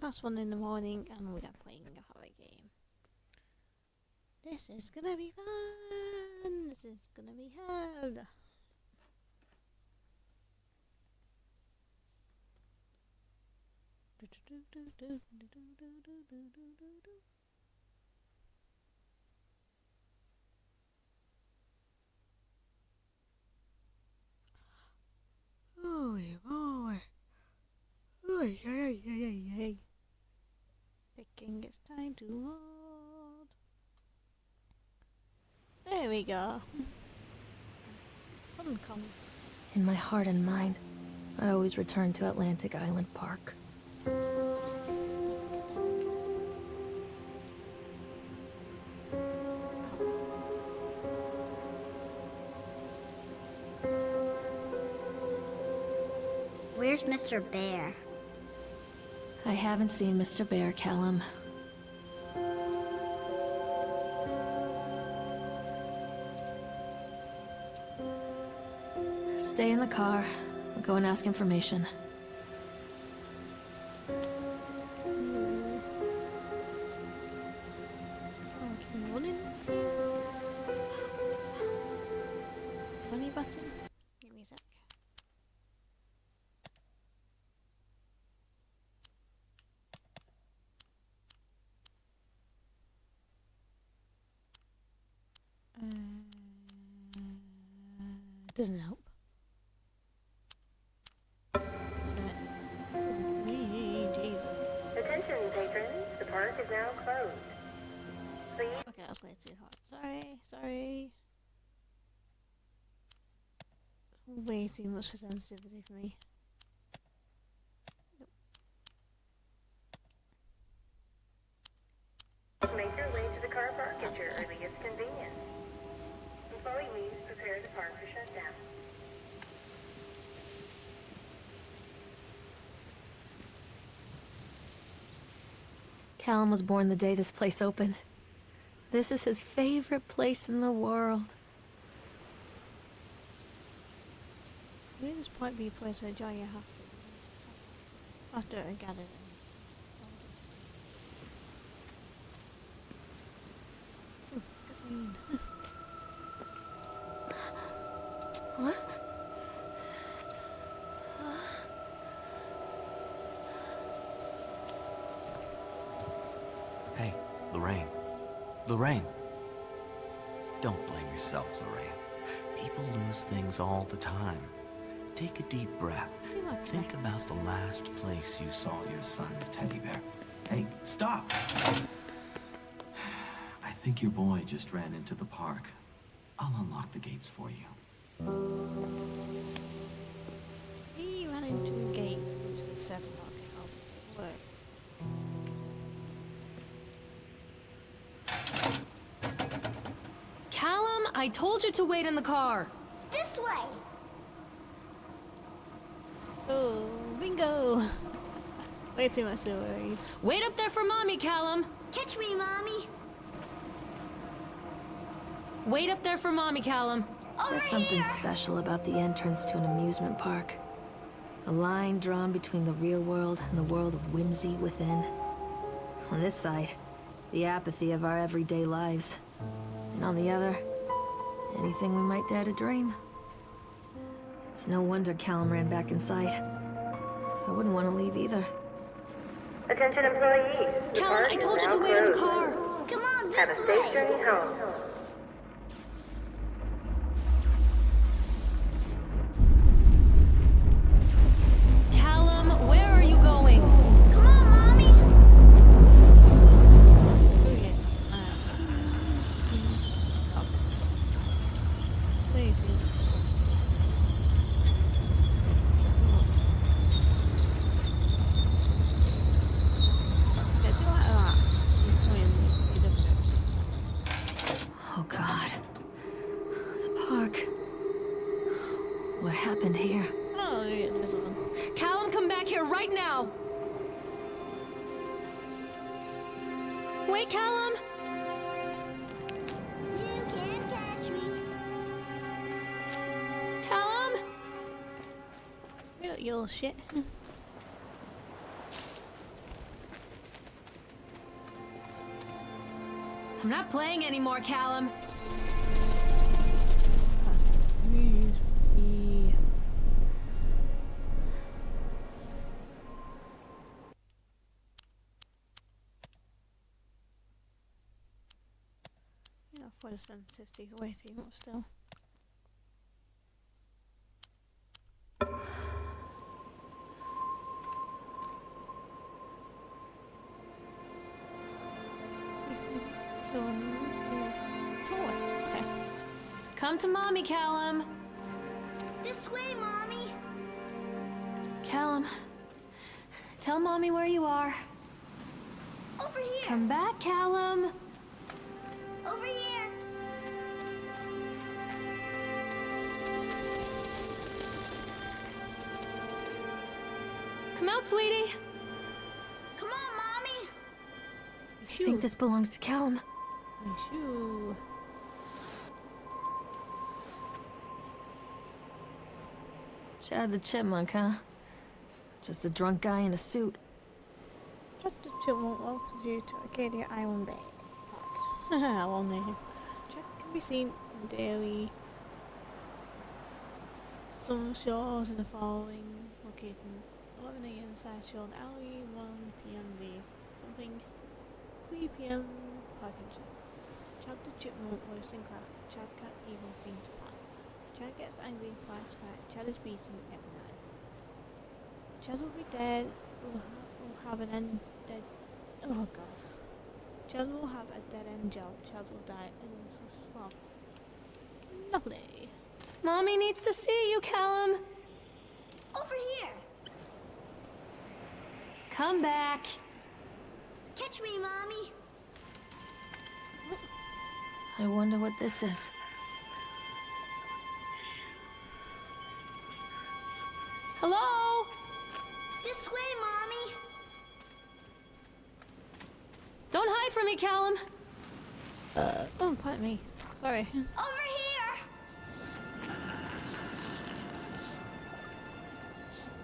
1 in the morning and we are playing a horror game. This is gonna be fun! This is gonna be hell! Holy moly! Oy, oy, oy, oy, oy, oy. Thinking it's time to load. There we go. Fun comments. In my heart and mind, I always return to Atlantic Island Park. Where's Mr. Bear? I haven't seen Mr. Bear, Callum. Stay in the car. I'll go and ask information. Funny button. Give me a sec. Doesn't help. Jesus. Attention, patrons. The park is now closed. Please. Okay, that was way too hard. Sorry. Way too much sensitivity for me. Make your way to the car park at your earliest convenience. Employees prepare the park for shutdown. Callum was born the day this place opened. This is his favorite place in the world. Maybe this might be a place where Jaya after I gather them. What? Hey, Lorraine. Lorraine. Don't blame yourself, Lorraine. People lose things all the time. Take a deep breath. Think about the last place you saw your son's teddy bear. Hey, stop! I think your boy just ran into the park. I'll unlock the gates for you. He ran into a gate which was set up. Work. Callum, I told you to wait in the car. This way! Oh, bingo! Way too much worries. Wait up there for Mommy, Callum. Catch me, Mommy! Wait up there for Mommy, Callum. There's something special about the entrance to an amusement park. A line drawn between the real world and the world of whimsy within. On this side, the apathy of our everyday lives. And on the other, anything we might dare to dream. It's no wonder Callum ran back inside. I wouldn't want to leave either. Attention, employees. The Callum, park I is told you now to wait in the closed. car. Come on, Have a this safe way! journey home. Callum, where are you going? Come on, Mommy! Oh yeah. Way too much. Yeah, do like that. Oh God. The park. What happened here? Oh, yeah, there's one. Callum, come back here right now! Wait, Callum! You can't catch me. Callum? Wait up your shit. I'm not playing anymore, Callum. Yeah, for the sensitivity is way too much still. Okay. Come to Mommy, Callum. This way, Mommy. Callum, tell Mommy where you are. Over here. Come back, Callum. Over here. Come out, sweetie. Come on, Mommy. I think this belongs to Callum. My shoe. Chad the Chipmunk, huh? Just a drunk guy in a suit. Chad the Chipmunk welcomes you to Arcadia Island Bay Park. Well named. Chad can be seen in daily some shores in the following locations: 11 a.m. Sideshow Alley, 1 p.m. the something, 3 p.m. Parking Chad. Chad the Chipmunk works in class. Chad can't even seem to plan. Chad gets angry, fights back. Chad is beaten every night. Chad will be dead. Will have an end dead. Oh god. Chad will have a dead end job. Chad will die in a slump. Lovely. Mommy needs to see you, Callum. Over here. Come back. Catch me, Mommy. I wonder what this is. Hello? This way, Mommy. Don't hide from me, Callum. Oh, pardon me. Sorry. Over here.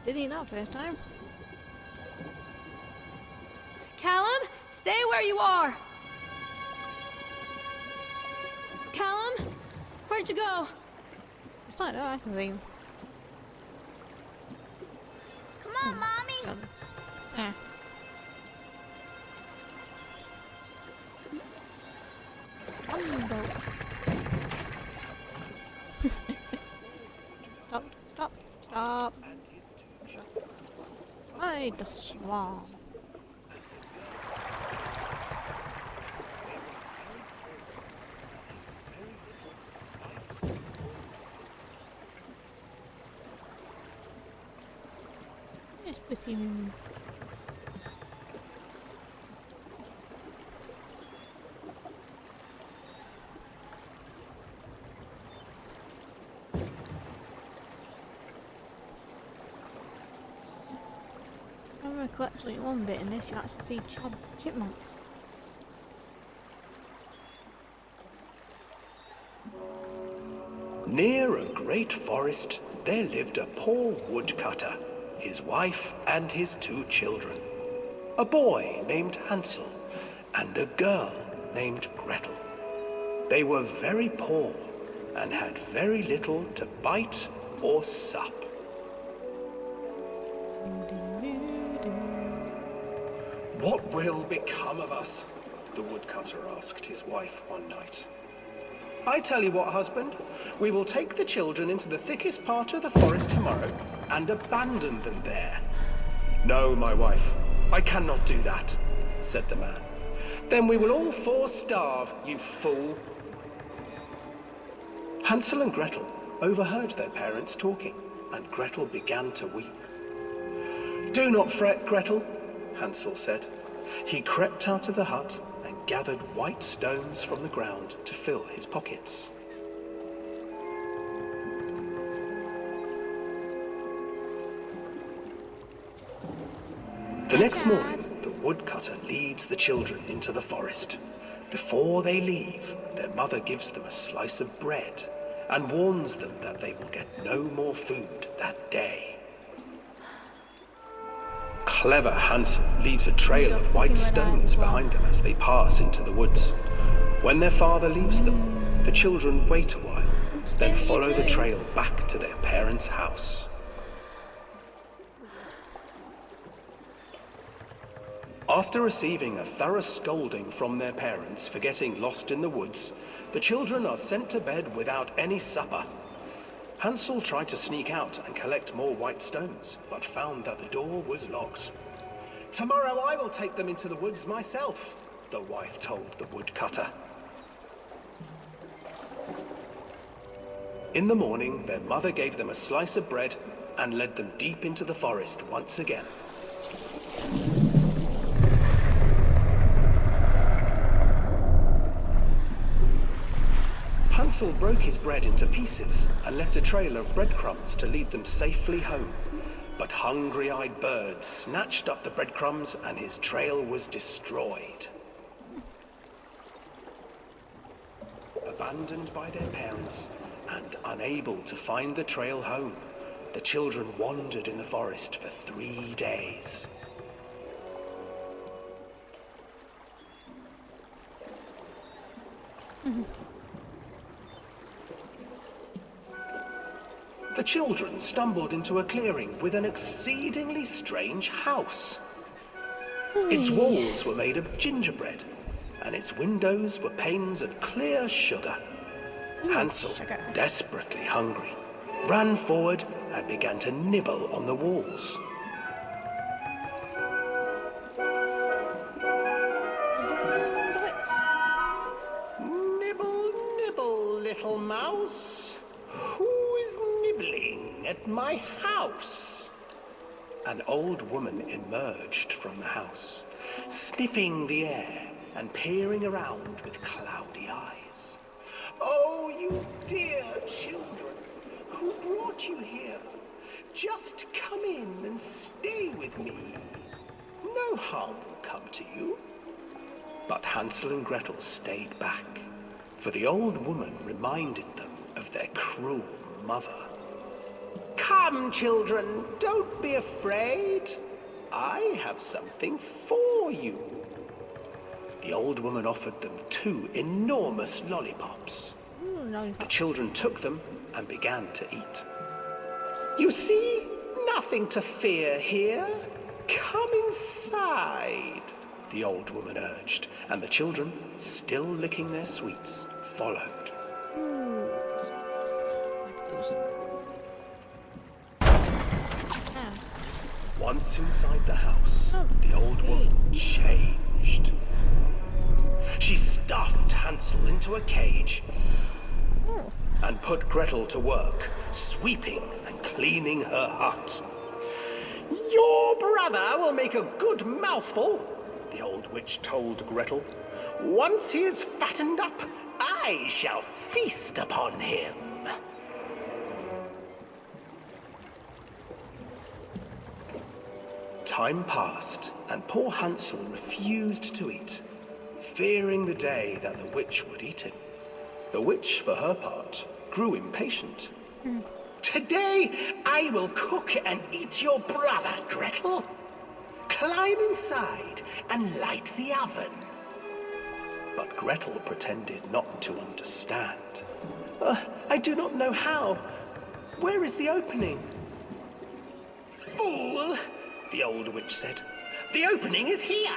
Did he not first time? Callum, stay where you are. Callum, where'd you go? It's not that I can see him. Come on, Mommy. Yeah. Swambo. Stop, stop, stop. Hide the swamp. Yes, pretty moon. I remember collecting one bit in this, you actually see Chad the Chipmunk. Near a great forest, there lived a poor woodcutter, his wife and his 2 children. A boy named Hansel and a girl named Gretel. They were very poor and had very little to bite or sup. What will become of us? The woodcutter asked his wife one night. I tell you what, husband, we will take the children into the thickest part of the forest tomorrow and abandon them there. No, my wife, I cannot do that, said the man. Then we will all 4 starve, you fool. Hansel and Gretel overheard their parents talking, and Gretel began to weep. Do not fret, Gretel, Hansel said. He crept out of the hut and gathered white stones from the ground to fill his pockets. The next morning, the woodcutter leads the children into the forest. Before they leave, their mother gives them a slice of bread and warns them that they will get no more food that day. Clever Hansel leaves a trail of white stones behind them as they pass into the woods. When their father leaves them, the children wait a while, then Stay follow the too. trail back to their parents' house. After receiving a thorough scolding from their parents for getting lost in the woods, the children are sent to bed without any supper. Hansel tried to sneak out and collect more white stones, but found that the door was locked. "Tomorrow I will take them into the woods myself," the wife told the woodcutter. In the morning, their mother gave them a slice of bread and led them deep into the forest once again. Hansel broke his bread into pieces and left a trail of breadcrumbs to lead them safely home. But hungry-eyed birds snatched up the breadcrumbs and his trail was destroyed. Abandoned by their parents and unable to find the trail home, the children wandered in the forest for 3 days. The children stumbled into a clearing with an exceedingly strange house. Its walls were made of gingerbread, and its windows were panes of clear sugar. Hansel, sugar. desperately hungry, ran forward and began to nibble on the walls. Nibble, nibble, little mouse. Who is nibbling at my house? An old woman emerged from the house, sniffing the air and peering around with cloudy eyes. "Oh, you dear children, who brought you here? Just come in and stay with me. No harm will come to you." But Hansel and Gretel stayed back, for the old woman reminded them of their cruel mother. "Come, children, don't be afraid. I have something for you." The old woman offered them 2 enormous lollipops. Ooh, The lollipop. children took them and began to eat. "You see, nothing to fear here. Come inside," the old woman urged, and the children, still licking their sweets, followed. Ooh, yes. Ah, Once inside the house, Oh, the old woman changed. She stuffed Hansel into a cage oh, and put Gretel to work, sweeping and cleaning her hut. "Your brother will make a good mouthful," the old witch told Gretel. "Once he is fattened up, I shall feast upon him." Time passed, and poor Hansel refused to eat, fearing the day that the witch would eat him. The witch, for her part, grew impatient. "Today I will cook and eat your brother, Gretel. Climb inside and light the oven." But Gretel pretended not to understand. "I do not know how. Where is the opening?" "Fool," the old witch said. "The opening is here."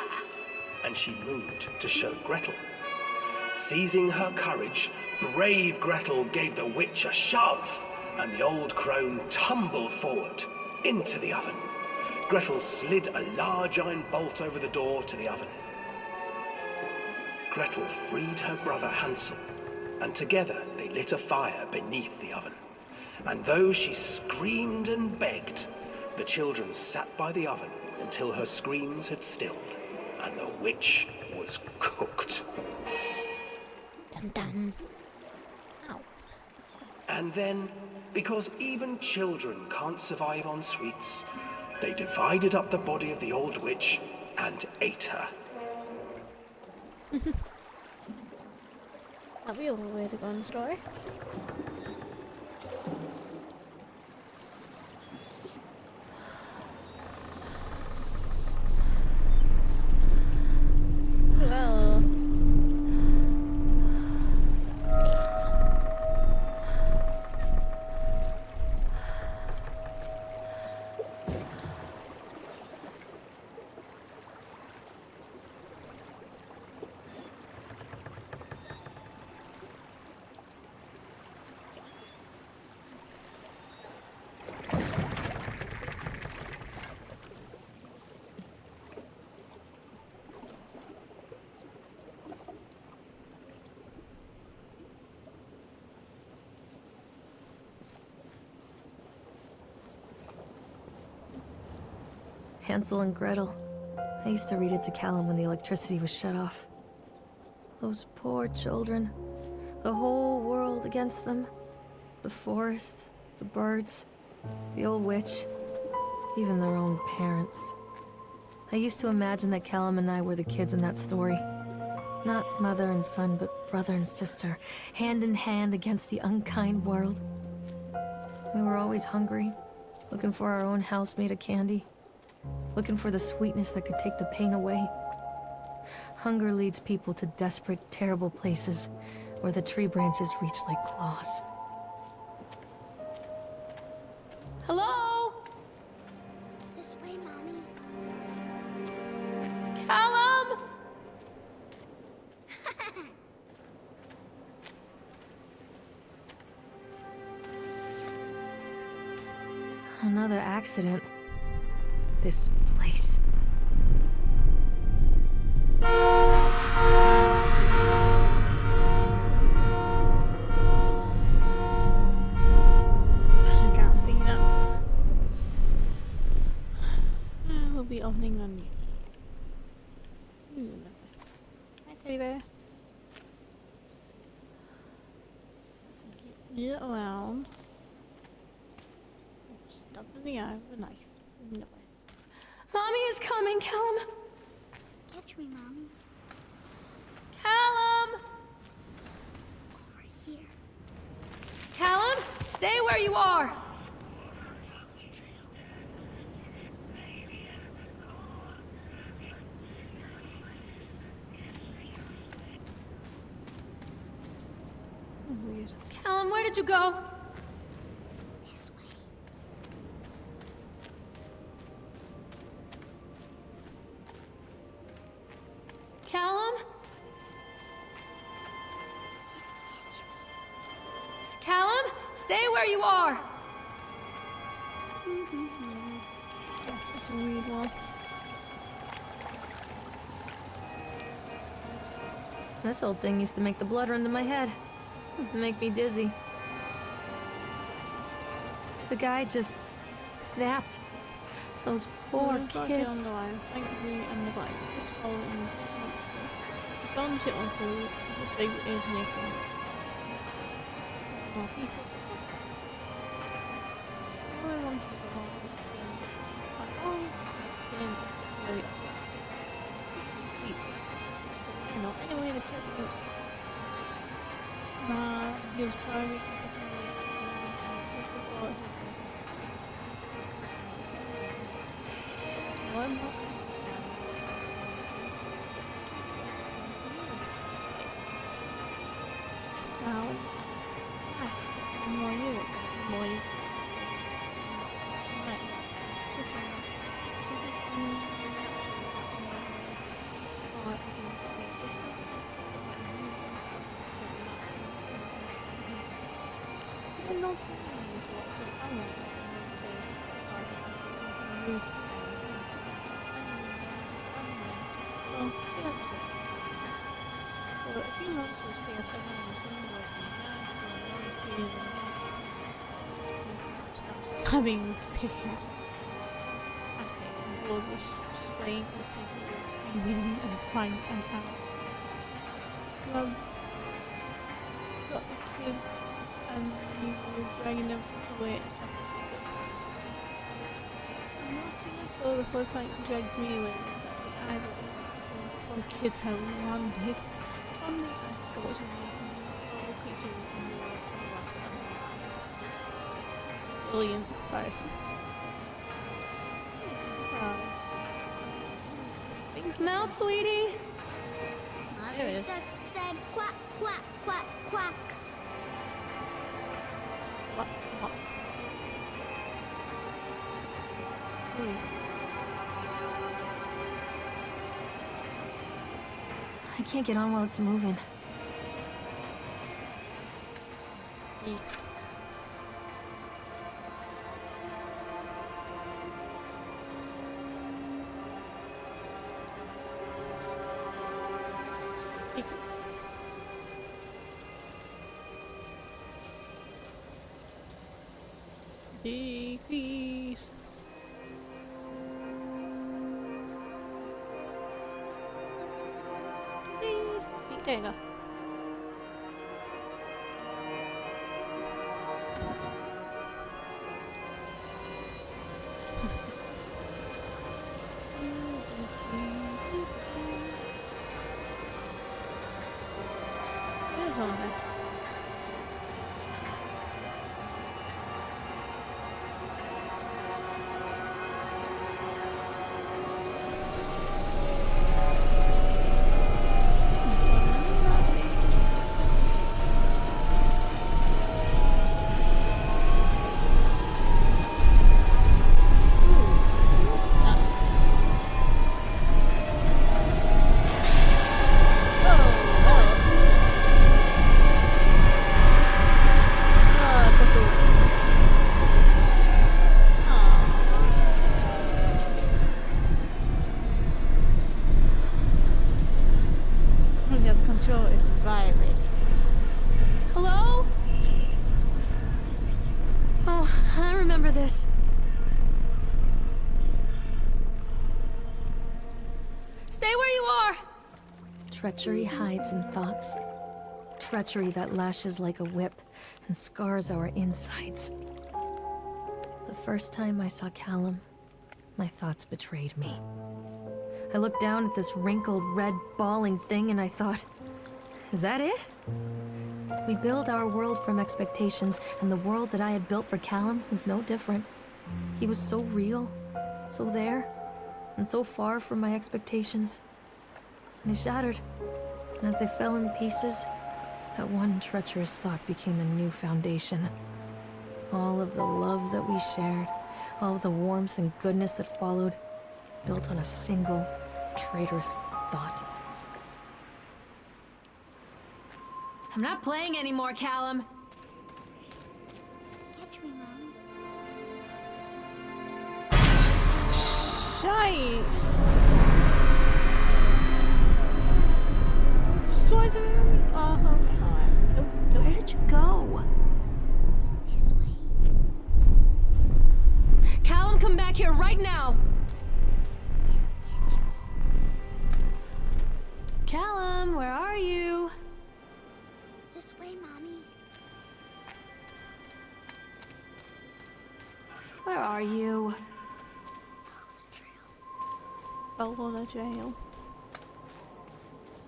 And she moved to show Gretel. Seizing her courage, brave Gretel gave the witch a shove, and the old crone tumbled forward into the oven. Gretel slid a large iron bolt over the door to the oven. Gretel freed her brother Hansel, and together they lit a fire beneath the oven. And though she screamed and begged, the children sat by the oven until her screams had stilled, and the witch was cooked. dun dun. Ow. And then, because even children can't survive on sweets, they divided up the body of the old witch and ate her. That'd be a way to go in the story. Well, Hansel and Gretel. I used to read it to Callum when the electricity was shut off. Those poor children. The whole world against them. The forest, the birds, the old witch, even their own parents. I used to imagine that Callum and I were the kids in that story. Not mother and son, but brother and sister, hand in hand against the unkind world. We were always hungry, looking for our own house made of candy, looking for the sweetness that could take the pain away. Hunger leads people to desperate, terrible places where the tree branches reach like claws. Hello? This way, Mommy. Callum? Another accident. This place. I can't see that. We'll be opening on you. Ooh, lovely. Hi, teddy bear. Get around. Stop in the eye with a knife. Lovely. Mommy is coming, Callum. Catch me, Mommy. Callum! Over here. Callum, stay where you are. Weird. Callum, where did you go? This way. Callum? Catch me. Callum, stay where you are. That's just a weird one. This old thing used to make the blood run to my head. Make me dizzy. The guy just snapped. Those poor Right on kids. the line. Thank you and the line. Just follow him. Just on the shit one through. Just say what is making. Oh, he thought it was. All I wanted was oh, then very please. You know, anyway, the check. He was trying to one more. Now, more units, more use. Right. Just stabbing to pick it. Okay, and all this spraying and people screaming and crying and out. Got the kids and you were dragging them away and stuff. And last thing I saw the horrifying dragged me away was that the idol one kids had landed on the escort and all the creatures in the world for the last time. Brilliant, sorry. Come out, sweetie. There it is. Duck said quack, quack, quack, quack. What? I can't get on while it's moving. Decrease. There you go. There's one there. Control is vibrating. Hello? Oh, I remember this. Stay where you are! Treachery hides in thoughts. Treachery that lashes like a whip and scars our insides. The first time I saw Callum, my thoughts betrayed me. I looked down at this wrinkled, red, bawling thing and I thought, is that it? We build our world from expectations, and the world that I had built for Callum was no different. He was so real, so there, and so far from my expectations. And they shattered, and as they fell in pieces, that one treacherous thought became a new foundation. All of the love that we shared, all of the warmth and goodness that followed, built on a single, traitorous thought. I'm not playing anymore, Callum. Catch me, Mommy. Shite! Started. Where did you go? This way. Callum, come back here right now! Can't catch me. Callum, where are you? This way, Mommy. Where are you? Follow the trail. Follow the trail.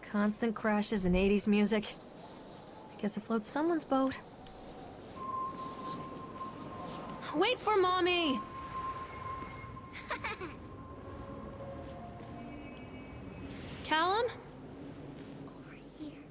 Constant crashes and 80s music. I guess it floats someone's boat. Wait for Mommy! Callum? Over here.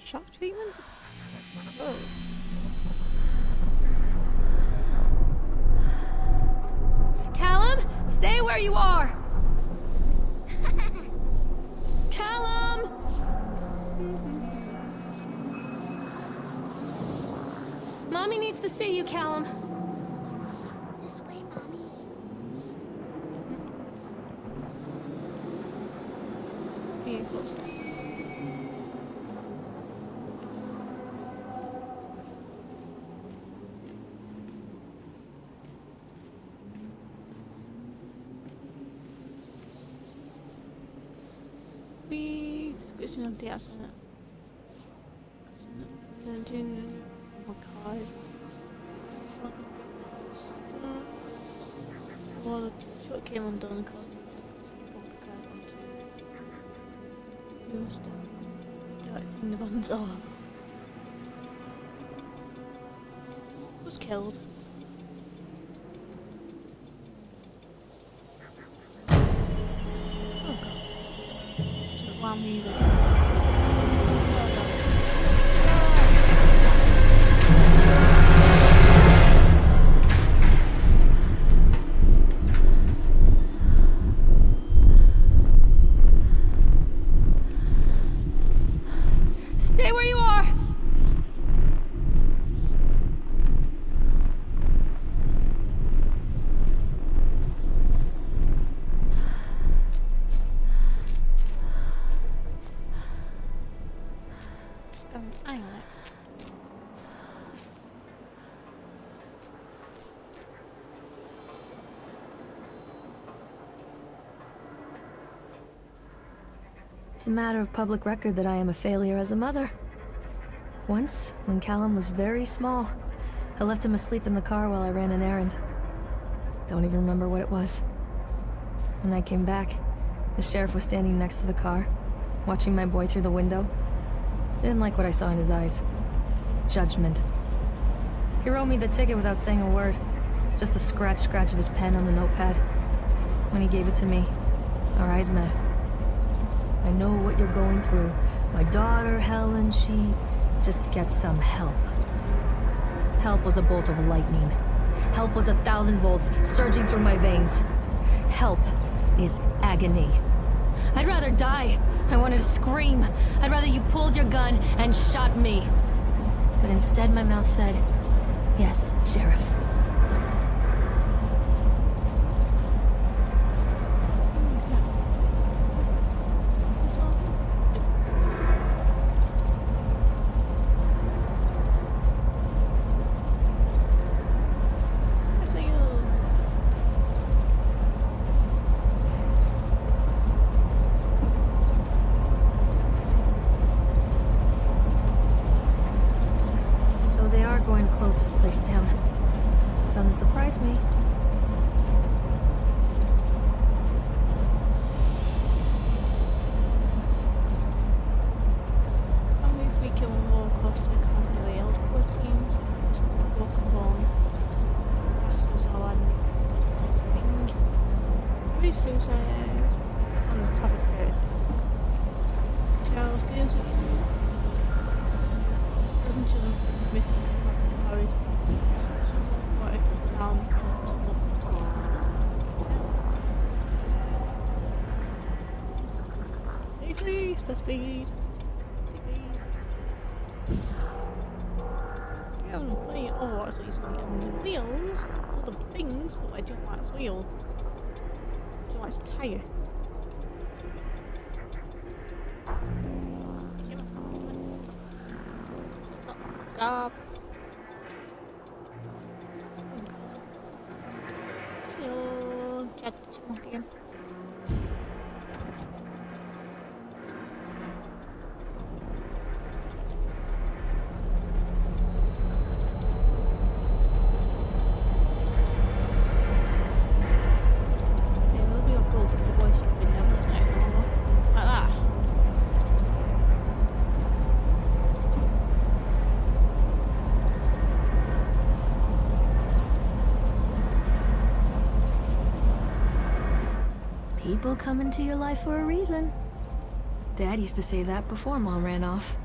Shock treatment? Oh. Callum, stay where you are! Callum! Mommy needs to see you, Callum. This way, Mommy. Being close to me. Description of the accident. Sending my cars. Well, the truck came undone and caused the cars onto. He was directing the vans off. Was killed. Oh god. Shouldn't allow music. Stay where you are! It's a matter of public record that I am a failure as a mother. Once, when Callum was very small, I left him asleep in the car while I ran an errand. Don't even remember what it was. When I came back, the sheriff was standing next to the car, watching my boy through the window. I didn't like what I saw in his eyes. Judgment. He wrote me the ticket without saying a word. Just the scratch of his pen on the notepad. When he gave it to me, our eyes met. I know what you're going through. My daughter, Helen, she just gets some help. Help was a bolt of lightning. Help was 1,000 volts surging through my veins. Help is agony. I'd rather die. I wanted to scream. I'd rather you pulled your gun and shot me. But instead my mouth said, "Yes, Sheriff." So they are going to close this place down. Doesn't surprise me. And if we kill more close to the railed proteins, it's broken bone. That's was all I need to swing. Maybe suicide on the top of the earth. Charles, seriously? Doesn't she look missing across the forest? What if down to look to Increase the speed. Yeah, I'm playing Overwatch, so he's going to get the wheels, all the things, but I don't like the wheel. I don't like the tire. Stop. Hello, chat the chipmunk again. Yeah, it'll be a gold if the voice of the devil like normal. Like that. People come into your life for a reason. Dad used to say that before Mom ran off.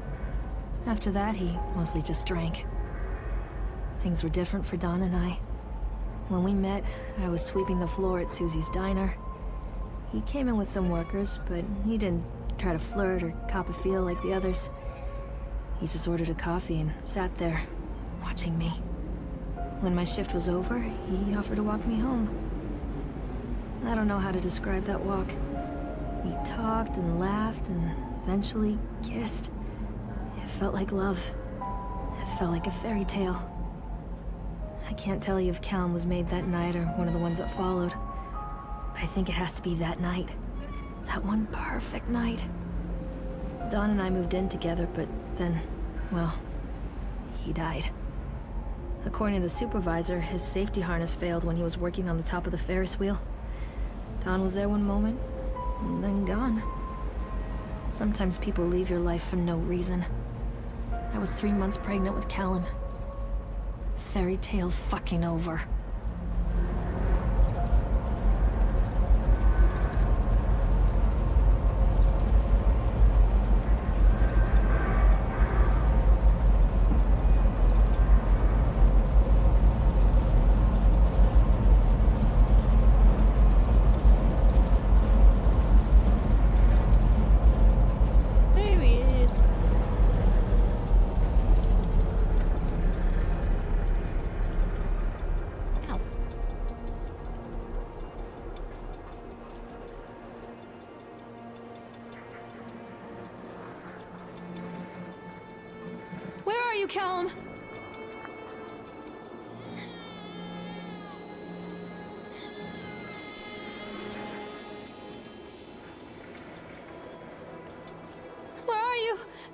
After that, he mostly just drank. Things were different for Don and I. When we met, I was sweeping the floor at Susie's diner. He came in with some workers, but he didn't try to flirt or cop a feel like the others. He just ordered a coffee and sat there, watching me. When my shift was over, he offered to walk me home. I don't know how to describe that walk. We talked and laughed and eventually kissed. It felt like love. It felt like a fairy tale. I can't tell you if Callum was made that night or one of the ones that followed. But I think it has to be that night. That one perfect night. Don and I moved in together, but then, well, he died. According to the supervisor, his safety harness failed when he was working on the top of the Ferris wheel. Don was there one moment, and then gone. Sometimes people leave your life for no reason. I was 3 months pregnant with Callum. Fairy tale fucking over. There he is. Ow. Where are you, Callum?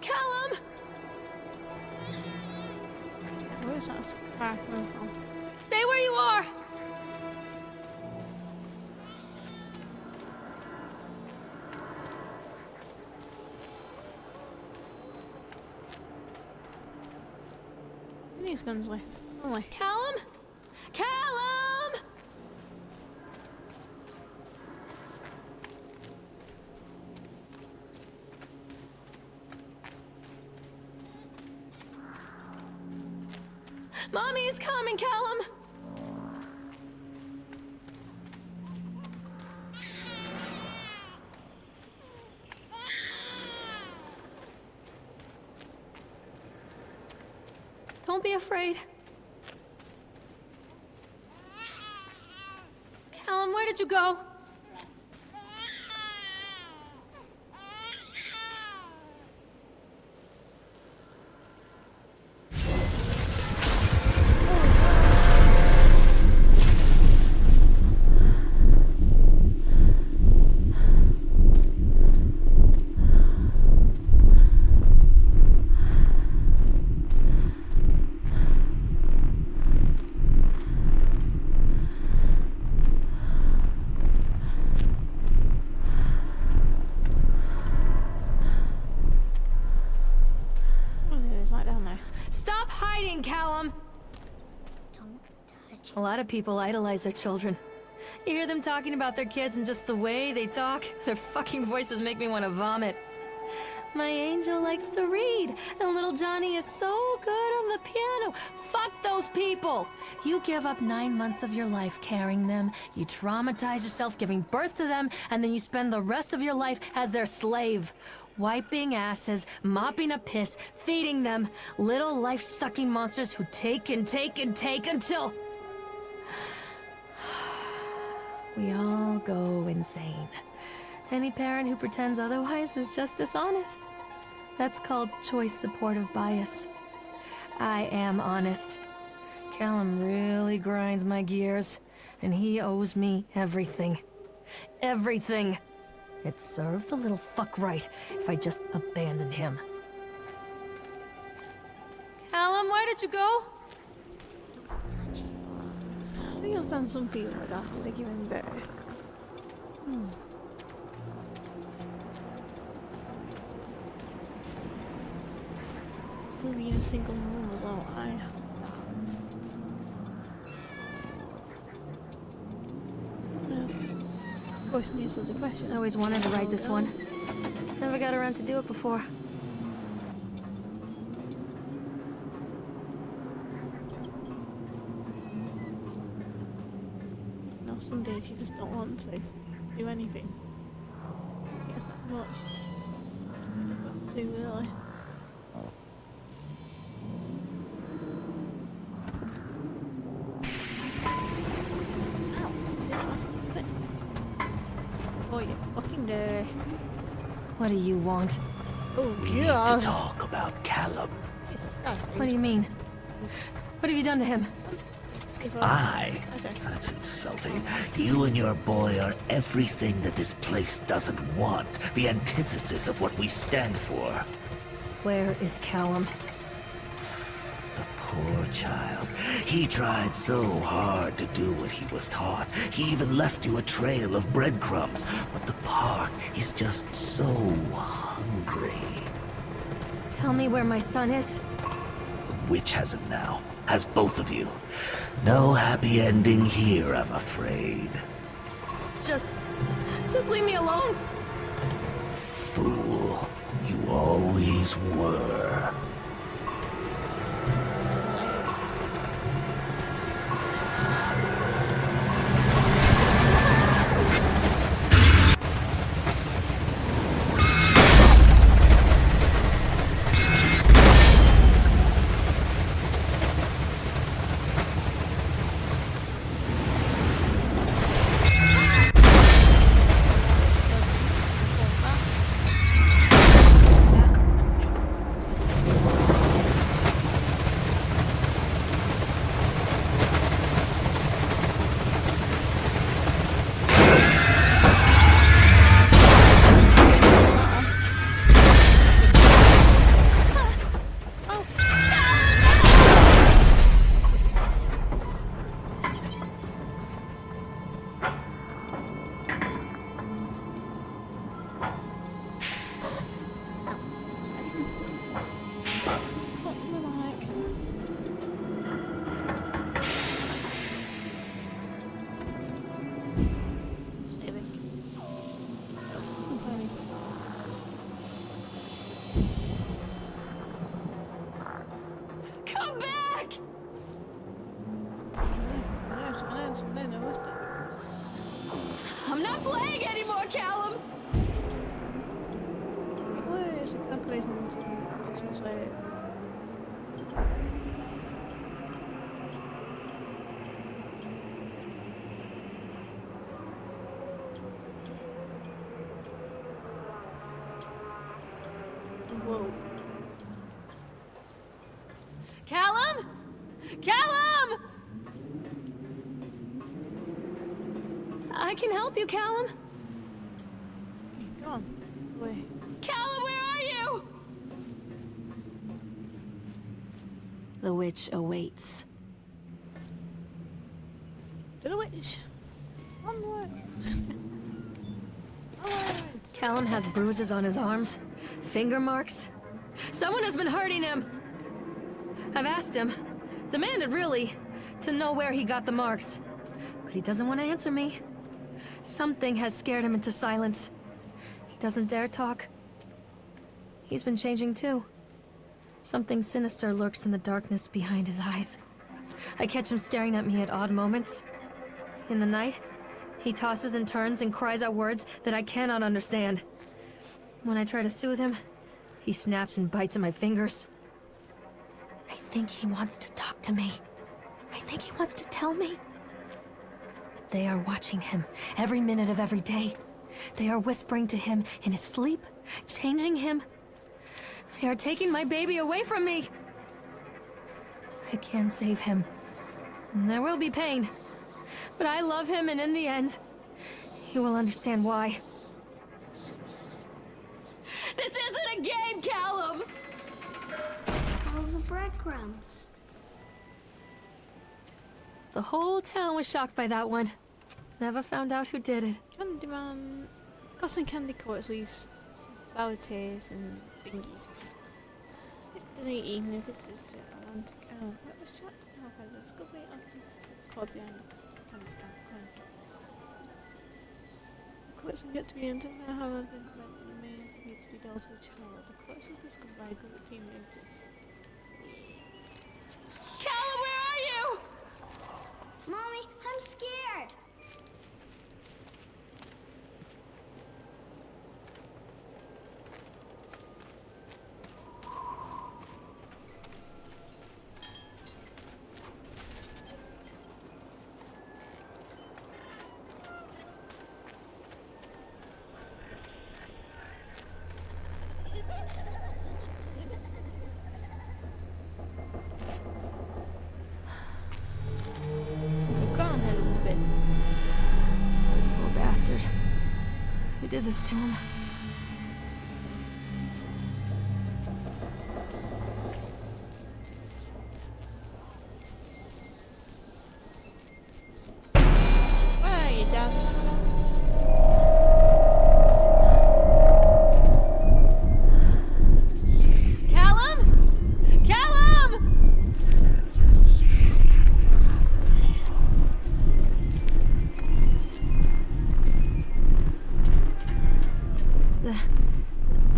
Callum! Where's that car coming from? Stay where you are! These guns left. Oh my. Callum? Callum! Mommy's coming, Callum! Don't be afraid. Callum, where did you go? It's like down there. Stop hiding, Callum! Don't touch A lot of people idolize their children. You hear them talking about their kids and just the way they talk, their fucking voices make me want to vomit. My angel likes to read, and little Johnny is so good on the piano. Fuck those people! You give up 9 months of your life carrying them, you traumatize yourself giving birth to them, and then you spend the rest of your life as their slave. Wiping asses, mopping a piss, feeding them. Little life-sucking monsters who take and take and take until... we all go insane. Any parent who pretends otherwise is just dishonest. That's called choice supportive bias. I am honest. Callum really grinds my gears, and he owes me everything. Everything. It served the little fuck right if I just abandoned him. Callum, where did you go? touch it. I think I've done some people like after they give him birth. Maybe in a single room as well. Of course, the answer to the question. I always wanted to write this one. Never got around to do it before. No, some days you just don't want to do anything. I guess that much. Too early. Oh, you fucking dare. What do you want? Oh, We need to God. talk about Callum. Jesus Christ. What do you mean? What have you done to him? I? Okay. That's insulting. You and your boy are everything that this place doesn't want. The antithesis of what we stand for. Where is Callum? The poor child. He tried so hard to do what he was taught. He even left you a trail of breadcrumbs. But the park is just so hungry. Tell me where my son is. The witch has him now. Has both of you. No happy ending here, I'm afraid. Just leave me alone. Fool. You always were. reason to just play. Whoa. Callum? Callum! I can help you, Callum. Go on. Away. Callum, where are you? The witch awaits. To the witch. Onward. Onward. Callum has bruises on his arms, finger marks. Someone has been hurting him. I've asked him, demanded really, to know where he got the marks. But he doesn't want to answer me. Something has scared him into silence. He doesn't dare talk. He's been changing too. Something sinister lurks in the darkness behind his eyes. I catch him staring at me at odd moments. In the night, he tosses and turns and cries out words that I cannot understand. When I try to soothe him, he snaps and bites at my fingers. I think he wants to talk to me. I think he wants to tell me. But they are watching him every minute of every day. They are whispering to him in his sleep, changing him. They are taking my baby away from me. I can save him. There will be pain. But I love him, and in the end, he will understand why. This isn't a game, Callum! Follow the breadcrumbs. The whole town was shocked by that one. Never found out who did it. Candyman. Got some candy coats with sour taste and thingies. Yesterday evening, this is Atlantic Owl. What was trapped in half by the discovery of the caught behind the candy stand. The coats have yet to be entered, however, the remains appear to be those of a child. The coats was discovered by a group of teenagers. Callum, where are you? Mommy, I'm scared. Go on ahead a little bit. Poor bastard. Who did this to him? Where are you, Dad? Callum? Callum!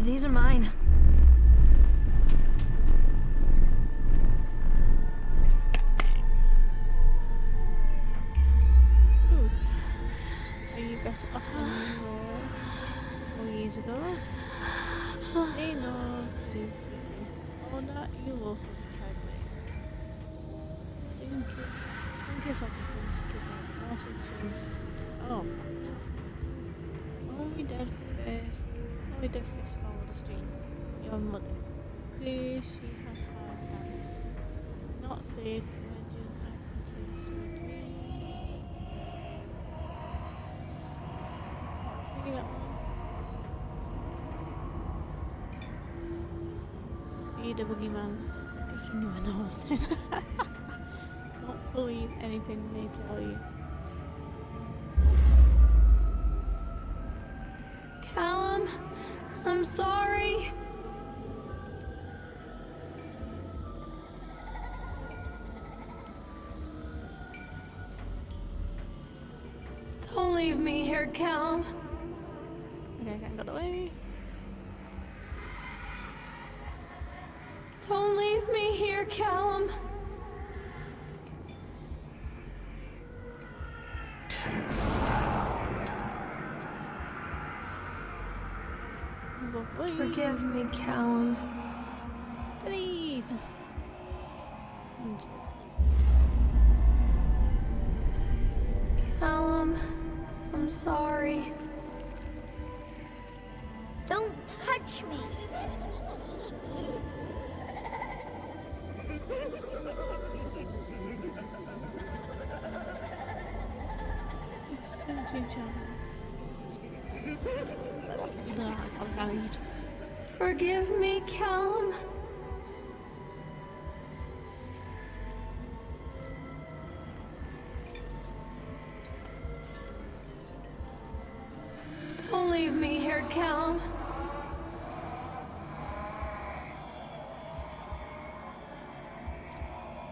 These are mine. Ooh. Are you better off than you were 4 years ago? They know to do eating. All that you will hold the carried away. Soon kiss off and soon to kiss on. Also change the oh, fuck no. Only dead fish. Only dead fish follow the stream. Your mother. Clear she has high standards. Not safe to imagine I can take your dreams. See that one? Be the boogeyman. Picking your nose. Don't believe anything they tell you. Callum, I'm sorry. Don't leave me here, Callum. Okay, I can't get away. Don't leave me here, Callum. Go. Forgive me, Callum. Please. Callum, I'm sorry. Don't touch me. Forgive me, Callum. Don't leave me here, Callum.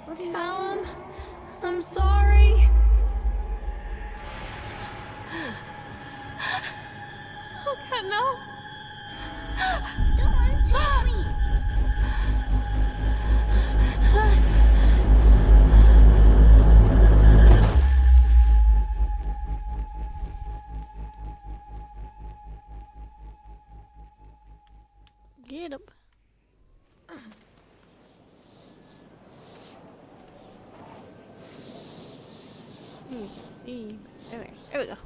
What are you Callum, I'm sorry. Okay, no. Don't let him take me. Get up. You can see. Okay, there we go.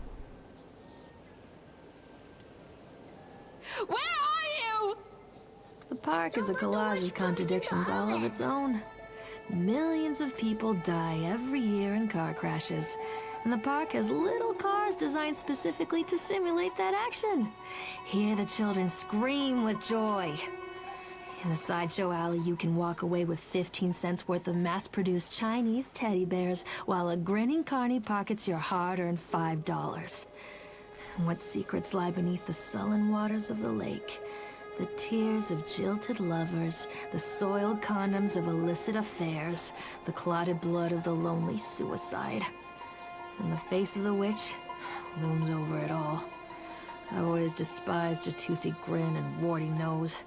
Where are you? The park is a collage of contradictions all of its own. Millions of people die every year in car crashes, and the park has little cars designed specifically to simulate that action. Hear the children scream with joy. In the sideshow alley, you can walk away with 15 cents worth of mass-produced Chinese teddy bears, while a grinning carny pockets your hard-earned $5. And what secrets lie beneath the sullen waters of the lake? The tears of jilted lovers, the soiled condoms of illicit affairs, the clotted blood of the lonely suicide. And the face of the witch looms over it all. I've always despised her toothy grin and warty nose.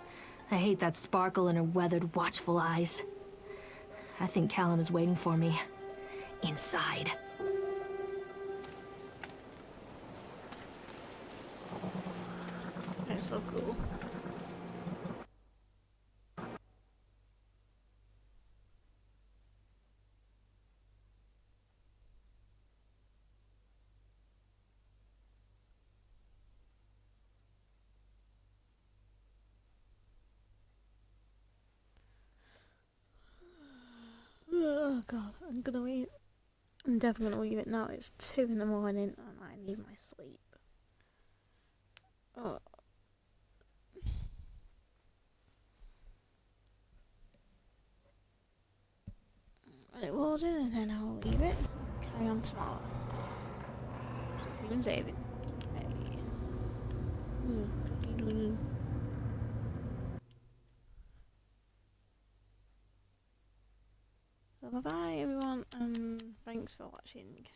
I hate that sparkle in her weathered, watchful eyes. I think Callum is waiting for me. Inside. That's so cool. Oh god, I'm gonna leave. I'm definitely gonna leave it now. It's 2 in the morning and I need my sleep. Oh. Let it load in and then I'll leave it. Carry on tomorrow. Just even saving. Okay. So bye bye everyone and thanks for watching.